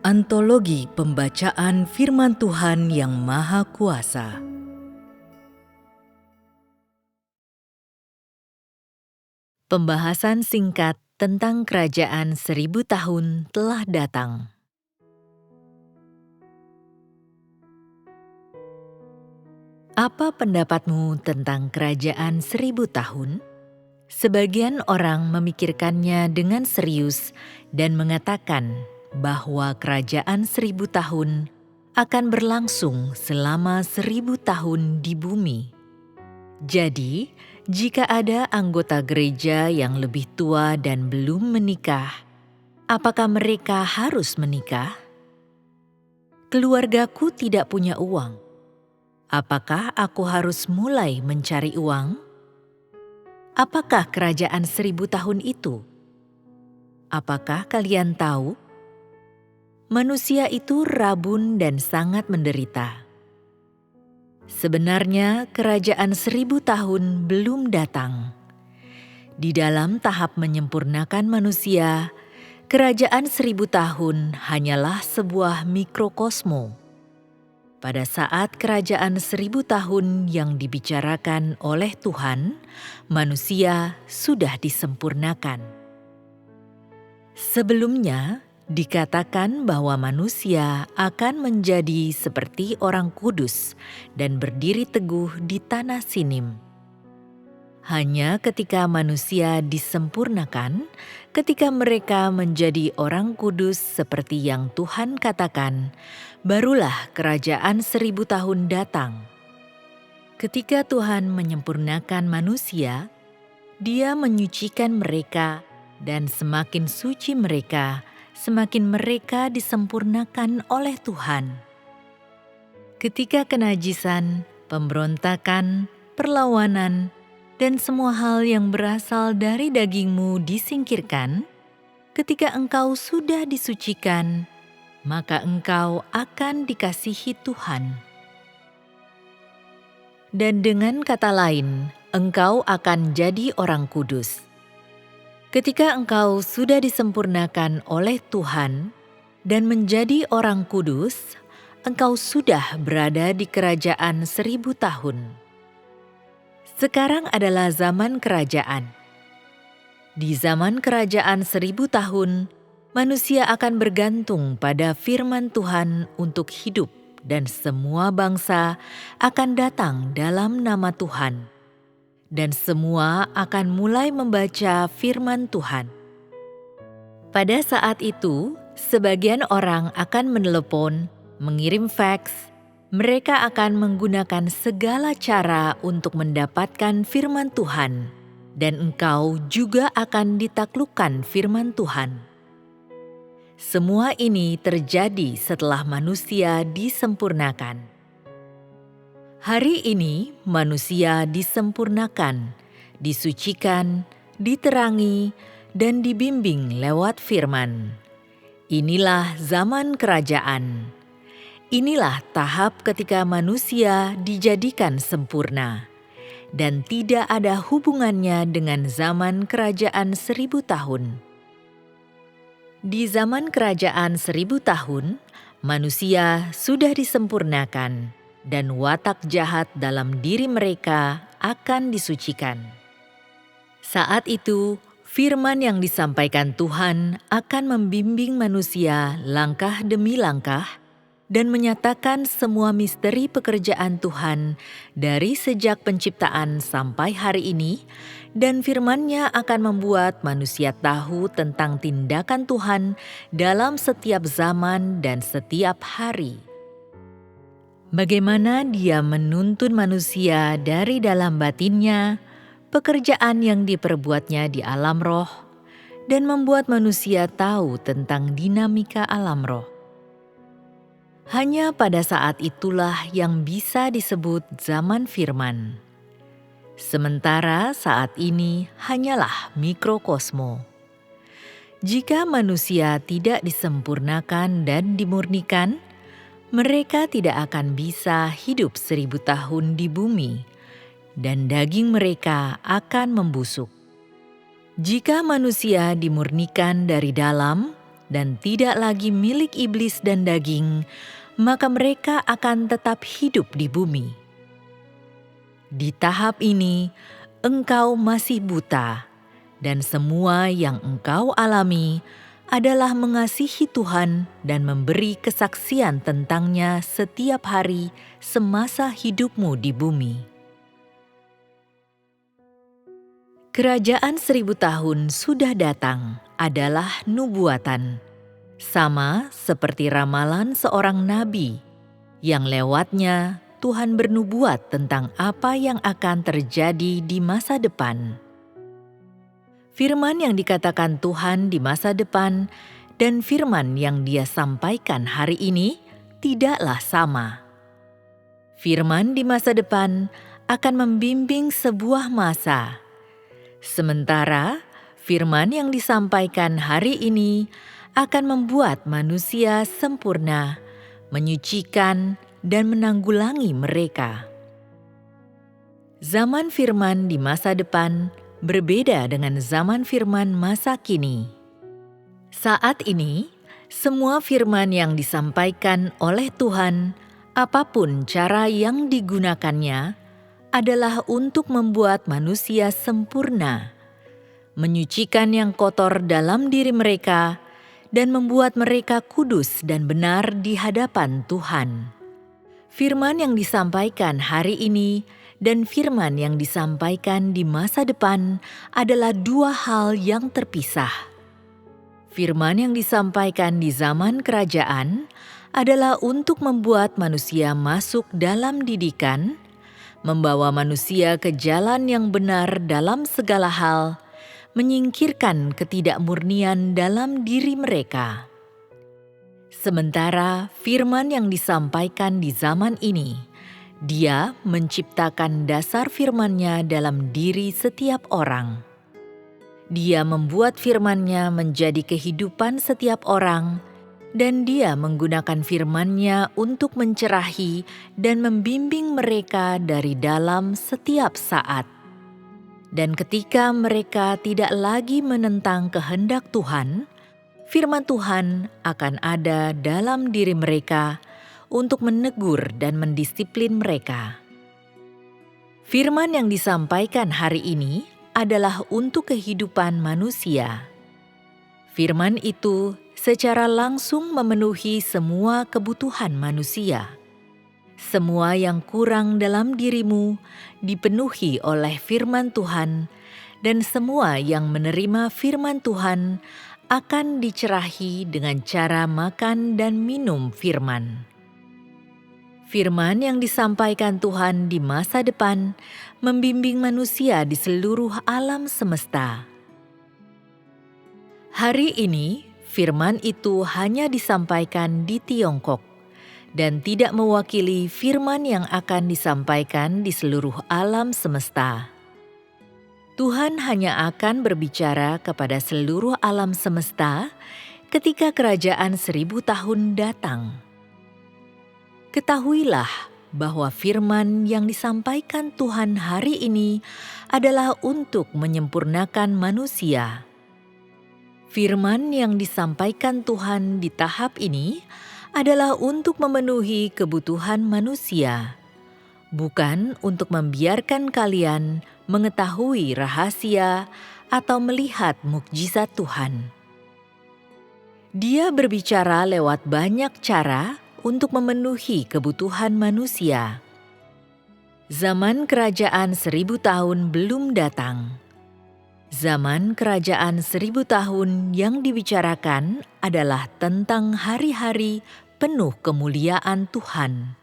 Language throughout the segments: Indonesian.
Antologi Pembacaan Firman Tuhan yang Maha Kuasa. Pembahasan singkat tentang Kerajaan 1000 tahun telah datang. Apa pendapatmu tentang Kerajaan 1000 tahun? Sebagian orang memikirkannya dengan serius dan mengatakan bahwa Kerajaan 1000 tahun akan berlangsung selama 1000 tahun di bumi. Jadi, jika ada anggota gereja yang lebih tua dan belum menikah, apakah mereka harus menikah? Keluargaku tidak punya uang. Apakah aku harus mulai mencari uang? Apakah kerajaan 1000 tahun itu? Apakah kalian tahu? Manusia itu rabun dan sangat menderita. Sebenarnya kerajaan 1000 tahun belum datang. Di dalam tahap menyempurnakan manusia, kerajaan 1000 tahun hanyalah sebuah mikrokosmo. Pada saat kerajaan 1000 tahun yang dibicarakan oleh Tuhan, manusia sudah disempurnakan. Sebelumnya, dikatakan bahwa manusia akan menjadi seperti orang kudus dan berdiri teguh di tanah Sinim. Hanya ketika manusia disempurnakan, ketika mereka menjadi orang kudus seperti yang Tuhan katakan, barulah kerajaan 1000 tahun datang. Ketika Tuhan menyempurnakan manusia, Dia menyucikan mereka, dan semakin suci mereka, semakin mereka disempurnakan oleh Tuhan. Ketika kenajisan, pemberontakan, perlawanan, dan semua hal yang berasal dari dagingmu disingkirkan, ketika engkau sudah disucikan, maka engkau akan dikasihi Tuhan. Dan dengan kata lain, engkau akan jadi orang kudus. Ketika engkau sudah disempurnakan oleh Tuhan dan menjadi orang kudus, engkau sudah berada di kerajaan 1000 tahun. Sekarang adalah zaman kerajaan. Di zaman kerajaan 1000 tahun, manusia akan bergantung pada firman Tuhan untuk hidup, dan semua bangsa akan datang dalam nama Tuhan. Dan semua akan mulai membaca firman Tuhan. Pada saat itu, sebagian orang akan menelepon, mengirim fax. Mereka akan menggunakan segala cara untuk mendapatkan firman Tuhan, dan engkau juga akan ditaklukkan firman Tuhan. Semua ini terjadi setelah manusia disempurnakan. Hari ini manusia disempurnakan, disucikan, diterangi, dan dibimbing lewat firman. Inilah zaman kerajaan. Inilah tahap ketika manusia dijadikan sempurna, dan tidak ada hubungannya dengan zaman kerajaan 1000 tahun. Di zaman kerajaan 1000 tahun, manusia sudah disempurnakan, dan watak jahat dalam diri mereka akan disucikan. Saat itu, firman yang disampaikan Tuhan akan membimbing manusia langkah demi langkah, dan menyatakan semua misteri pekerjaan Tuhan dari sejak penciptaan sampai hari ini, dan firman-Nya akan membuat manusia tahu tentang tindakan Tuhan dalam setiap zaman dan setiap hari. Bagaimana Dia menuntun manusia dari dalam batinnya, pekerjaan yang diperbuatnya di alam roh, dan membuat manusia tahu tentang dinamika alam roh. Hanya pada saat itulah yang bisa disebut zaman firman. Sementara saat ini hanyalah mikrokosmo. Jika manusia tidak disempurnakan dan dimurnikan, mereka tidak akan bisa hidup 1000 tahun di bumi, dan daging mereka akan membusuk. Jika manusia dimurnikan dari dalam, dan tidak lagi milik iblis dan daging, maka mereka akan tetap hidup di bumi. Di tahap ini, engkau masih buta, dan semua yang engkau alami adalah mengasihi Tuhan dan memberi kesaksian tentang-Nya setiap hari semasa hidupmu di bumi. Kerajaan 1000 tahun sudah datang adalah nubuatan, sama seperti ramalan seorang nabi yang lewatnya Tuhan bernubuat tentang apa yang akan terjadi di masa depan. Firman yang dikatakan Tuhan di masa depan dan firman yang Dia sampaikan hari ini tidaklah sama. Firman di masa depan akan membimbing sebuah masa, sementara firman yang disampaikan hari ini akan membuat manusia sempurna, menyucikan, dan menanggulangi mereka. Zaman firman di masa depan berbeda dengan zaman firman masa kini. Saat ini, semua firman yang disampaikan oleh Tuhan, apapun cara yang digunakannya, adalah untuk membuat manusia sempurna, menyucikan yang kotor dalam diri mereka, dan membuat mereka kudus dan benar di hadapan Tuhan. Firman yang disampaikan hari ini dan firman yang disampaikan di masa depan adalah dua hal yang terpisah. Firman yang disampaikan di zaman kerajaan adalah untuk membuat manusia masuk dalam didikan, membawa manusia ke jalan yang benar dalam segala hal, menyingkirkan ketidakmurnian dalam diri mereka. Sementara firman yang disampaikan di zaman ini, Dia menciptakan dasar firman-Nya dalam diri setiap orang. Dia membuat firman-Nya menjadi kehidupan setiap orang, dan Dia menggunakan firman-Nya untuk mencerahi dan membimbing mereka dari dalam setiap saat. Dan ketika mereka tidak lagi menentang kehendak Tuhan, firman Tuhan akan ada dalam diri mereka untuk menegur dan mendisiplin mereka. Firman yang disampaikan hari ini adalah untuk kehidupan manusia. Firman itu secara langsung memenuhi semua kebutuhan manusia. Semua yang kurang dalam dirimu dipenuhi oleh firman Tuhan, dan semua yang menerima firman Tuhan akan dicerahi dengan cara makan dan minum firman. Firman yang disampaikan Tuhan di masa depan membimbing manusia di seluruh alam semesta. Hari ini, firman itu hanya disampaikan di Tiongkok dan tidak mewakili firman yang akan disampaikan di seluruh alam semesta. Tuhan hanya akan berbicara kepada seluruh alam semesta ketika kerajaan 1000 tahun datang. Ketahuilah bahwa firman yang disampaikan Tuhan hari ini adalah untuk menyempurnakan manusia. Firman yang disampaikan Tuhan di tahap ini adalah untuk memenuhi kebutuhan manusia, bukan untuk membiarkan kalian mengetahui rahasia atau melihat mukjizat Tuhan. Dia berbicara lewat banyak cara untuk memenuhi kebutuhan manusia. Zaman kerajaan 1000 tahun belum datang. Zaman kerajaan 1000 tahun yang dibicarakan adalah tentang hari-hari penuh kemuliaan Tuhan.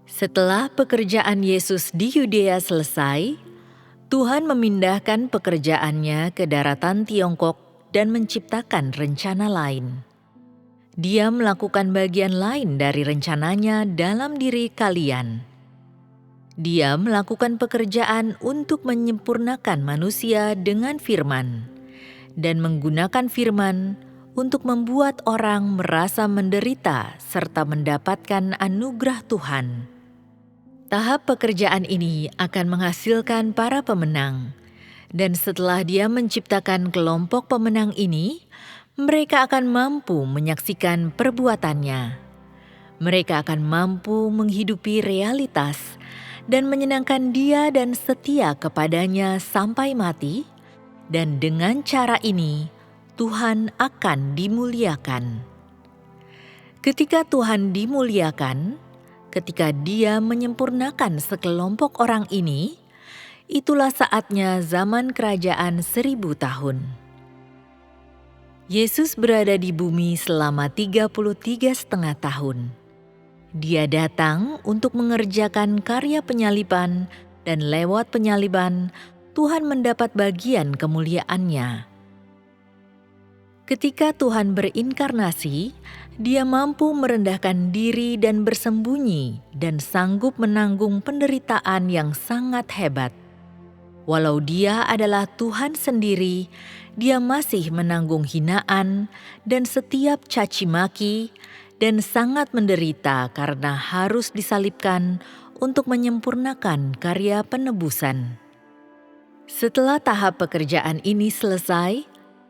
Setelah pekerjaan Yesus di Yudea selesai, Tuhan memindahkan pekerjaannya ke daratan Tiongkok dan menciptakan rencana lain. Dia melakukan bagian lain dari rencananya dalam diri kalian. Dia melakukan pekerjaan untuk menyempurnakan manusia dengan firman, dan menggunakan firman untuk membuat orang merasa menderita serta mendapatkan anugerah Tuhan. Tahap pekerjaan ini akan menghasilkan para pemenang, Dan setelah Dia menciptakan kelompok pemenang ini, mereka akan mampu menyaksikan perbuatannya. Mereka akan mampu menghidupi realitas dan menyenangkan Dia dan setia kepadanya sampai mati, dan dengan cara ini Tuhan akan dimuliakan. Ketika Tuhan dimuliakan, ketika Dia menyempurnakan sekelompok orang ini, itulah saatnya zaman kerajaan 1000 tahun. Yesus berada di bumi selama 33,5 tahun. Dia datang untuk mengerjakan karya penyaliban, dan lewat penyaliban, Tuhan mendapat bagian kemuliaannya. Ketika Tuhan berinkarnasi, Dia mampu merendahkan diri dan bersembunyi dan sanggup menanggung penderitaan yang sangat hebat. Walau Dia adalah Tuhan sendiri, Dia masih menanggung hinaan dan setiap caci maki dan sangat menderita karena harus disalibkan untuk menyempurnakan karya penebusan. Setelah tahap pekerjaan ini selesai,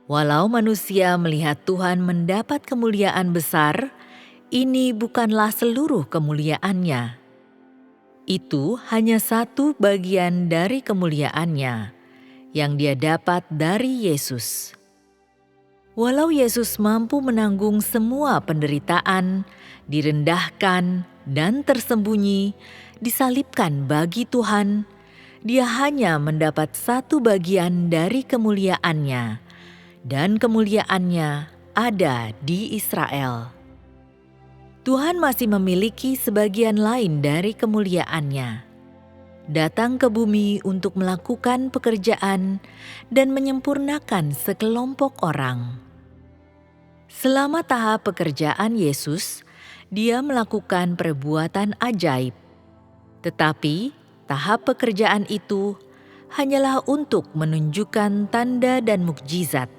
walau manusia melihat Tuhan mendapat kemuliaan besar, ini bukanlah seluruh kemuliaannya. Itu hanya satu bagian dari kemuliaannya yang Dia dapat dari Yesus. Walau Yesus mampu menanggung semua penderitaan, direndahkan, dan tersembunyi, disalibkan bagi Tuhan, Dia hanya mendapat satu bagian dari kemuliaannya, dan kemuliaannya ada di Israel. Tuhan masih memiliki sebagian lain dari kemuliaannya, datang ke bumi untuk melakukan pekerjaan dan menyempurnakan sekelompok orang. Selama tahap pekerjaan Yesus, Dia melakukan perbuatan ajaib. Tetapi tahap pekerjaan itu hanyalah untuk menunjukkan tanda dan mukjizat.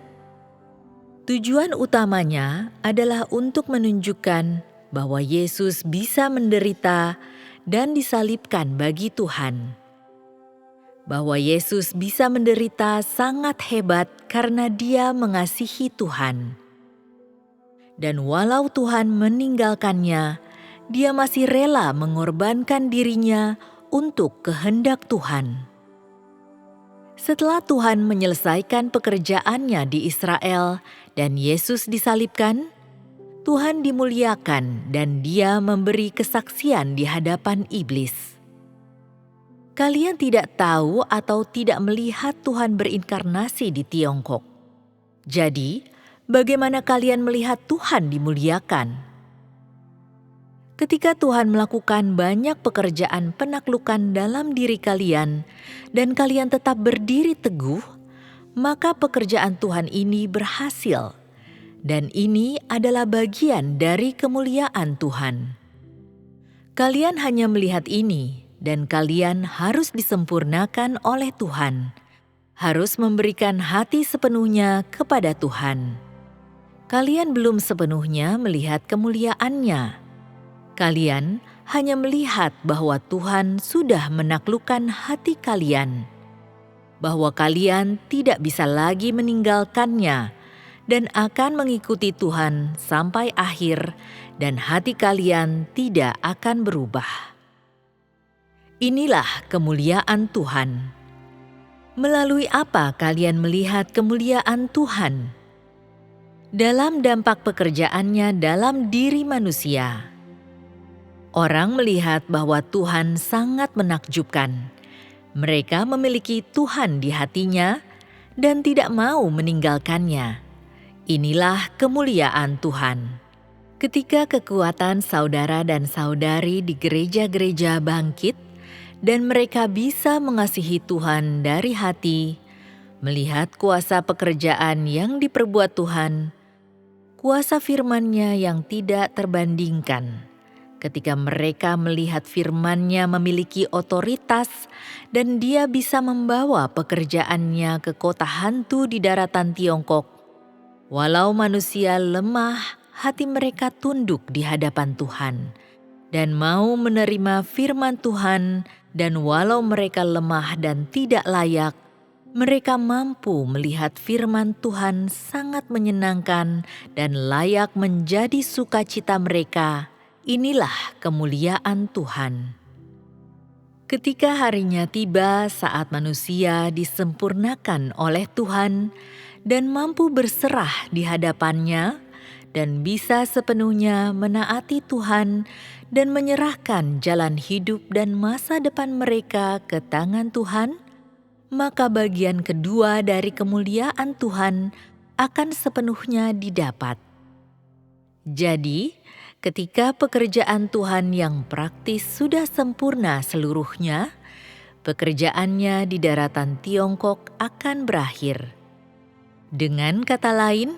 Tujuan utamanya adalah untuk menunjukkan bahwa Yesus bisa menderita dan disalibkan bagi Tuhan. Bahwa Yesus bisa menderita sangat hebat karena Dia mengasihi Tuhan. Dan walau Tuhan meninggalkannya, Dia masih rela mengorbankan dirinya untuk kehendak Tuhan. Setelah Tuhan menyelesaikan pekerjaannya di Israel dan Yesus disalibkan, Tuhan dimuliakan dan Dia memberi kesaksian di hadapan iblis. Kalian tidak tahu atau tidak melihat Tuhan berinkarnasi di Tiongkok. Jadi, bagaimana kalian melihat Tuhan dimuliakan? Ketika Tuhan melakukan banyak pekerjaan penaklukan dalam diri kalian dan kalian tetap berdiri teguh, maka pekerjaan Tuhan ini berhasil. Dan ini adalah bagian dari kemuliaan Tuhan. Kalian hanya melihat ini dan kalian harus disempurnakan oleh Tuhan. Harus memberikan hati sepenuhnya kepada Tuhan. Kalian belum sepenuhnya melihat kemuliaannya. Kalian hanya melihat bahwa Tuhan sudah menaklukkan hati kalian, bahwa kalian tidak bisa lagi meninggalkannya dan akan mengikuti Tuhan sampai akhir, dan hati kalian tidak akan berubah. Inilah kemuliaan Tuhan. Melalui apa kalian melihat kemuliaan Tuhan? Dalam dampak pekerjaannya dalam diri manusia. Orang melihat bahwa Tuhan sangat menakjubkan. Mereka memiliki Tuhan di hatinya dan tidak mau meninggalkannya. Inilah kemuliaan Tuhan. Ketika kekuatan saudara dan saudari di gereja-gereja bangkit dan mereka bisa mengasihi Tuhan dari hati, melihat kuasa pekerjaan yang diperbuat Tuhan, kuasa firman-Nya yang tidak terbandingkan. Ketika mereka melihat firman-Nya memiliki otoritas dan Dia bisa membawa pekerjaannya ke kota hantu di daratan Tiongkok, walau manusia lemah, hati mereka tunduk di hadapan Tuhan dan mau menerima firman Tuhan, dan walau mereka lemah dan tidak layak, Mereka mampu melihat firman Tuhan sangat menyenangkan dan layak menjadi sukacita mereka. Inilah kemuliaan Tuhan. Ketika harinya tiba saat manusia disempurnakan oleh Tuhan dan mampu berserah di hadapannya dan bisa sepenuhnya menaati Tuhan dan menyerahkan jalan hidup dan masa depan mereka ke tangan Tuhan, maka bagian kedua dari kemuliaan Tuhan akan sepenuhnya didapat. Jadi, ketika pekerjaan Tuhan yang praktis sudah sempurna seluruhnya, pekerjaannya di daratan Tiongkok akan berakhir. Dengan kata lain,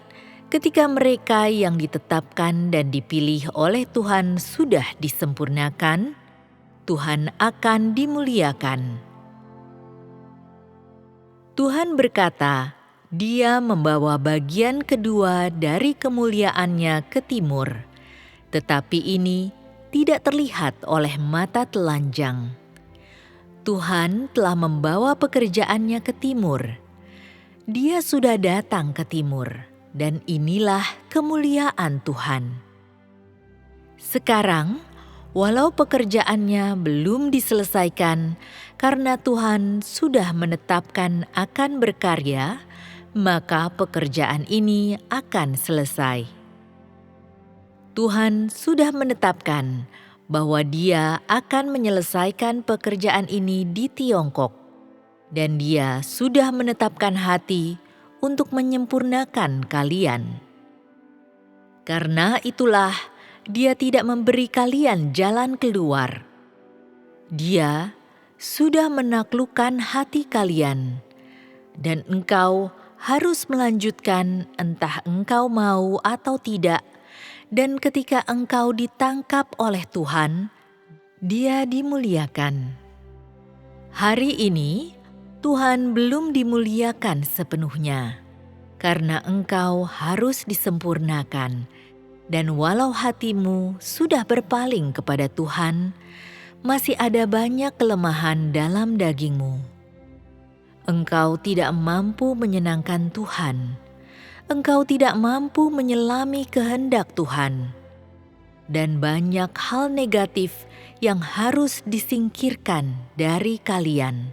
ketika mereka yang ditetapkan dan dipilih oleh Tuhan sudah disempurnakan, Tuhan akan dimuliakan. Tuhan berkata, Dia membawa bagian kedua dari kemuliaannya ke timur, tetapi ini tidak terlihat oleh mata telanjang. Tuhan telah membawa pekerjaannya ke timur. Dia sudah datang ke timur, dan inilah kemuliaan Tuhan. Sekarang, walau pekerjaannya belum diselesaikan karena Tuhan sudah menetapkan akan berkarya, maka pekerjaan ini akan selesai. Tuhan sudah menetapkan bahwa Dia akan menyelesaikan pekerjaan ini di Tiongkok, dan Dia sudah menetapkan hati untuk menyempurnakan kalian. Karena itulah Dia tidak memberi kalian jalan keluar. Dia sudah menaklukkan hati kalian, dan engkau harus melanjutkan entah engkau mau atau tidak, dan ketika engkau ditangkap oleh Tuhan, Dia dimuliakan. Hari ini, Tuhan belum dimuliakan sepenuhnya, karena engkau harus disempurnakan, dan walau hatimu sudah berpaling kepada Tuhan, masih ada banyak kelemahan dalam dagingmu. Engkau tidak mampu menyenangkan Tuhan. Engkau tidak mampu menyelami kehendak Tuhan. Dan banyak hal negatif yang harus disingkirkan dari kalian.